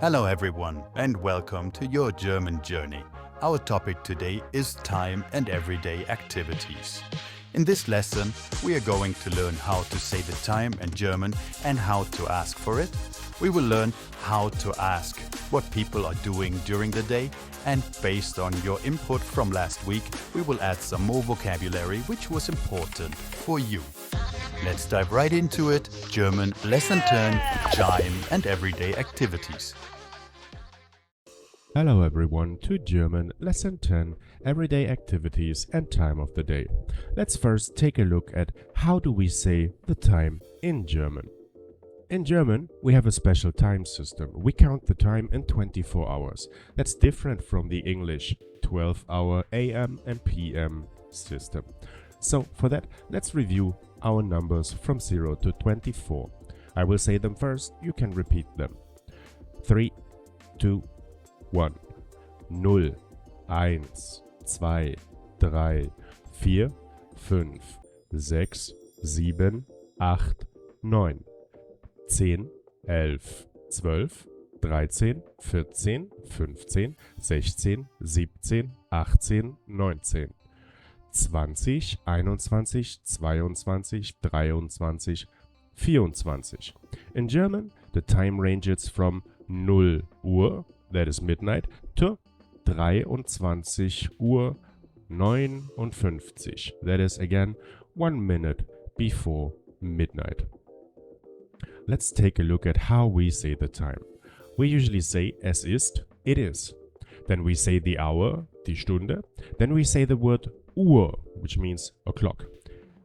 Hello everyone and welcome to your German journey. Our topic today is time and everyday activities. In this lesson, we are going to learn how to say the time in German and how to ask for it. We will learn how to ask what people are doing during the day, and based on your input from last week, we will add some more vocabulary which was important for you. Let's dive right into it. German Lesson 10, Time and Everyday Activities. Hello everyone to German Lesson 10, Everyday Activities and Time of the Day. Let's first take a look at how do we say the time in German. In German, we have a special time system. We count the time in 24 hours. That's different from the English 12-hour AM and PM system. So for that, let's review our numbers from 0 to 24. I will say them first, you can repeat them. 3, 2, 1, 0, 1, 2, 3, 4, 5, 6, 7, 8, 9, 10, 11, 12, 13, 14, 15, 16, 17, 18, 19, 20, 21, 22, 23, 24. In German, the time ranges from 0 Uhr, that is midnight, to 23 Uhr 59, that is again 1 minute before midnight. Let's take a look at how we say the time. We usually say es ist, it is. Then we say the hour, die Stunde. Then we say the word Uhr, which means o'clock.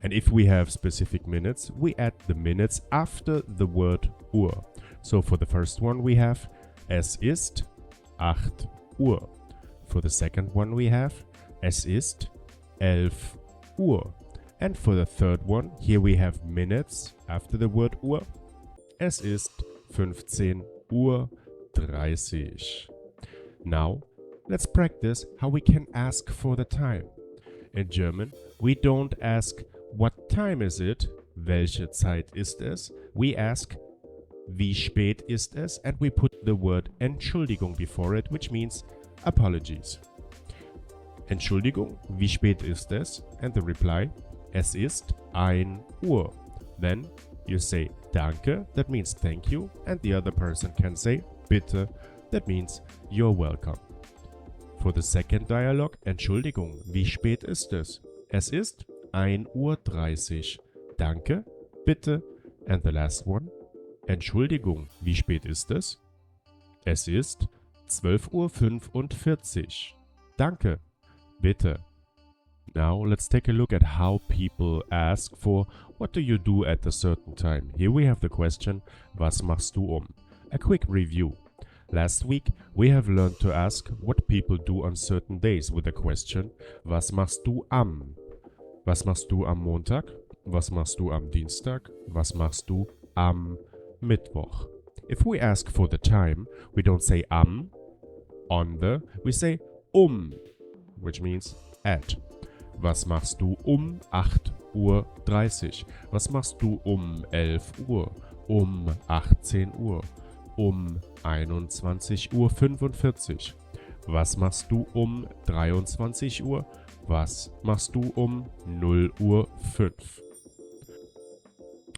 And if we have specific minutes, we add the minutes after the word Uhr. So for the first one we have es ist 8 Uhr. For the second one we have es ist 11 Uhr. And for the third one, here we have minutes after the word Uhr. Es ist 15 Uhr 30. Now, let's practice how we can ask for the time. In German, we don't ask what time is it, welche Zeit ist es. We ask wie spät ist es, and we put the word Entschuldigung before it, which means apologies. Entschuldigung, wie spät ist es? And the reply, es ist 1 Uhr. Then you say danke, that means thank you, and the other person can say bitte, that means you're welcome. For the second dialogue, Entschuldigung, wie spät ist es? Es ist 1 Uhr 30. Danke, bitte, and the last one, Entschuldigung, wie spät ist es? Es ist 12 Uhr 45. Danke, bitte. Now let's take a look at how people ask for what do you do at a certain time. Here we have the question, was machst du um? A quick review. Last week we have learned to ask what people do on certain days with the question, was machst du am? Was machst du am Montag? Was machst du am Dienstag? Was machst du am Mittwoch? If we ask for the time, we don't say am, on the, we say which means at. Was machst du 8 Uhr 30? Was machst du 11 Uhr? 18 Uhr? 21 Uhr 45? Was machst du 23 Uhr? Was machst du 0 Uhr 5?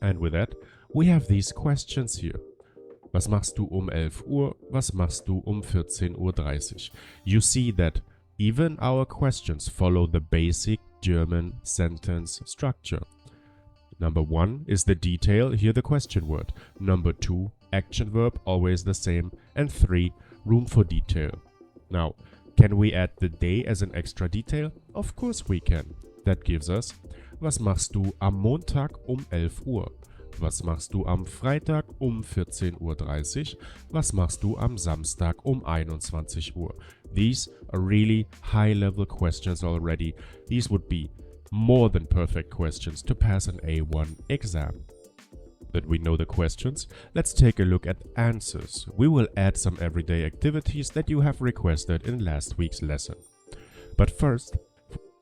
And with that, we have these questions here. Was machst du 11 Uhr? Was machst du 14 Uhr 30? You see that even our questions follow the basic German sentence structure. Number 1 is the detail, here the question word. Number 2, action verb, always the same. And 3, room for detail. Now, can we add the day as an extra detail? Of course we can. That gives us, was machst du am Montag 11 Uhr? Was machst du am Freitag 14:30 Uhr? Was machst du am Samstag 21 Uhr? These are really high-level questions already. These would be more than perfect questions to pass an A1 exam. That we know the questions, let's take a look at answers. We will add some everyday activities that you have requested in last week's lesson. But first,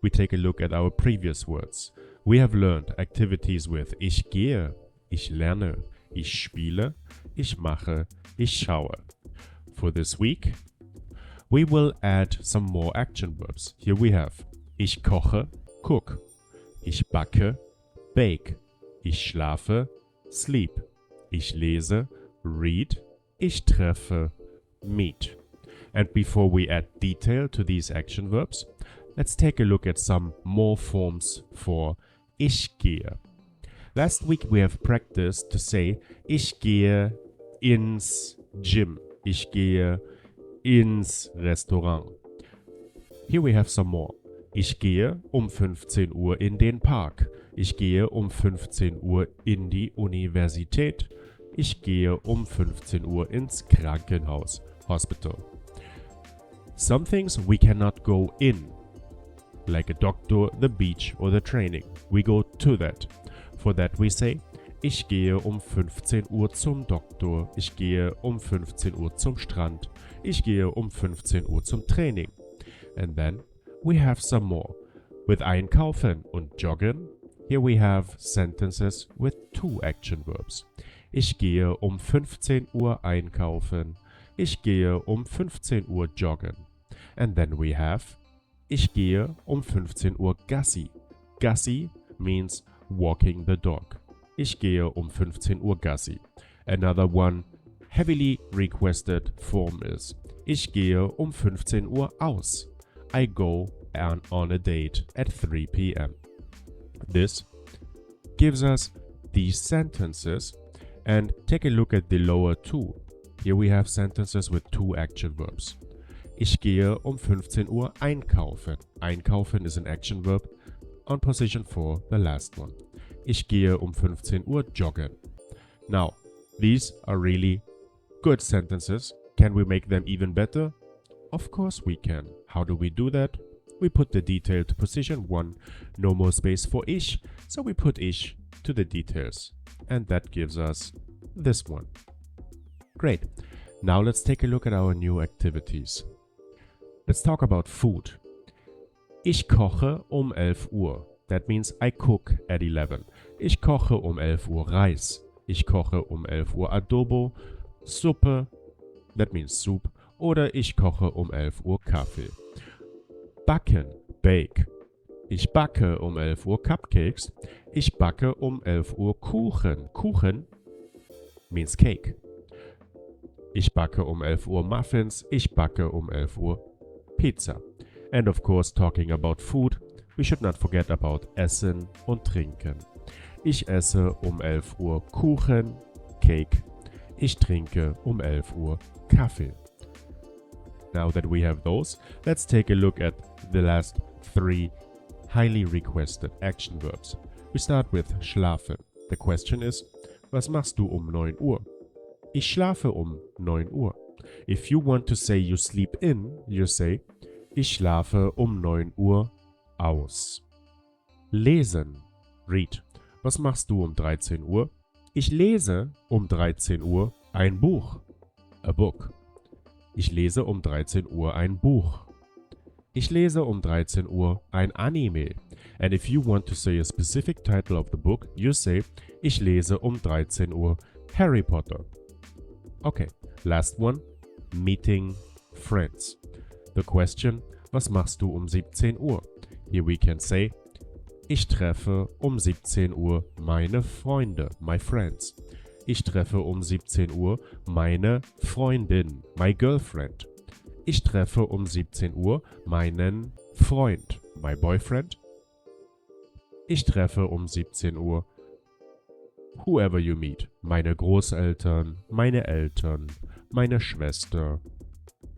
we take a look at our previous words. We have learned activities with ich gehe, ich lerne, ich spiele, ich mache, ich schaue. for this week, we will add some more action verbs. Here we have ich koche, cook. Ich backe, bake. Ich schlafe, sleep. Ich lese, read. Ich treffe, meet. And before we add detail to these action verbs, let's take a look at some more forms for ich gehe. Last week we have practiced to say ich gehe ins Gym. Ich gehe ins Restaurant. Here we have some more. Ich gehe 15 Uhr in den Park. Ich gehe 15 Uhr in die Universität. Ich gehe 15 Uhr ins Krankenhaus. Hospital. Some things we cannot go in, like a doctor, the beach or the training. We go to that. For that we say, ich gehe 15 Uhr zum Doktor. Ich gehe 15 Uhr zum Strand. Ich gehe 15 Uhr zum Training. And then we have some more. With einkaufen und joggen, here we have sentences with two action verbs. Ich gehe 15 Uhr einkaufen. Ich gehe 15 Uhr joggen. And then we have ich gehe 15 Uhr Gassi. Gassi means walking the dog. Ich gehe 15 Uhr Gassi. Another one heavily requested form is ich gehe 15 Uhr aus. I go on a date at 3 p.m. This gives us these sentences, and take a look at the lower two. Here we have sentences with two action verbs. Ich gehe 15 Uhr einkaufen. Einkaufen is an action verb on position 4, the last one. Ich gehe 15 Uhr joggen. Now, these are really good sentences. Can we make them even better? Of course we can. How do we do that? We put the detail to position 1, no more space for ich, so we put ich to the details. And that gives us this one. Great. Now let's take a look at our new activities. Let's talk about food. Ich koche 11 Uhr. That means I cook at 11. Ich koche 11 Uhr Reis. Ich koche 11 Uhr Adobo, Suppe, that means soup. Oder ich koche 11 Uhr Kaffee. Backen, bake. Ich backe 11 Uhr Cupcakes. Ich backe 11 Uhr Kuchen. Kuchen means cake. Ich backe 11 Uhr Muffins. Ich backe 11 Uhr Pizza. And of course, talking about food, we should not forget about Essen und Trinken. Ich esse 11 Uhr Kuchen, Cake. Ich trinke 11 Uhr Kaffee. Now that we have those, let's take a look at the last 3 highly requested action verbs. We start with schlafen. The question is, was machst du 9 Uhr? Ich schlafe 9 Uhr. If you want to say you sleep in, you say, ich schlafe 9 Uhr aus. Lesen, read. Was machst du 13 Uhr? Ich lese 13 Uhr ein Buch. A book. Ich lese 13 Uhr ein Buch. Ich lese 13 Uhr ein Anime. And if you want to say a specific title of the book, you say, ich lese 13 Uhr Harry Potter. Okay, last one, meeting friends. The question, was machst du 17 Uhr? Here we can say, ich treffe 17 Uhr meine Freunde, my friends. Ich treffe 17 Uhr meine Freundin, my girlfriend. Ich treffe 17 Uhr meinen Freund, my boyfriend. Ich treffe 17 Uhr whoever you meet, meine Großeltern, meine Eltern, meine Schwester,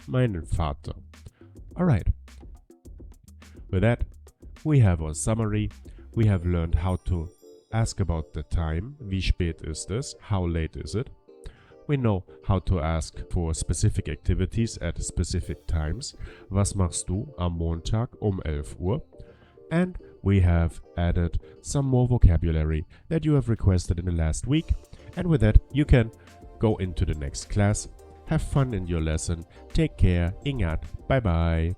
meinen Vater. Alright. With that, we have our summary. We have learned how to ask about the time. Wie spät ist es? How late is it? We know how to ask for specific activities at specific times. Was machst du am Montag 11 Uhr? And we have added some more vocabulary that you have requested in the last week. And with that, you can go into the next class. Have fun in your lesson. Take care. Ingat. Bye bye.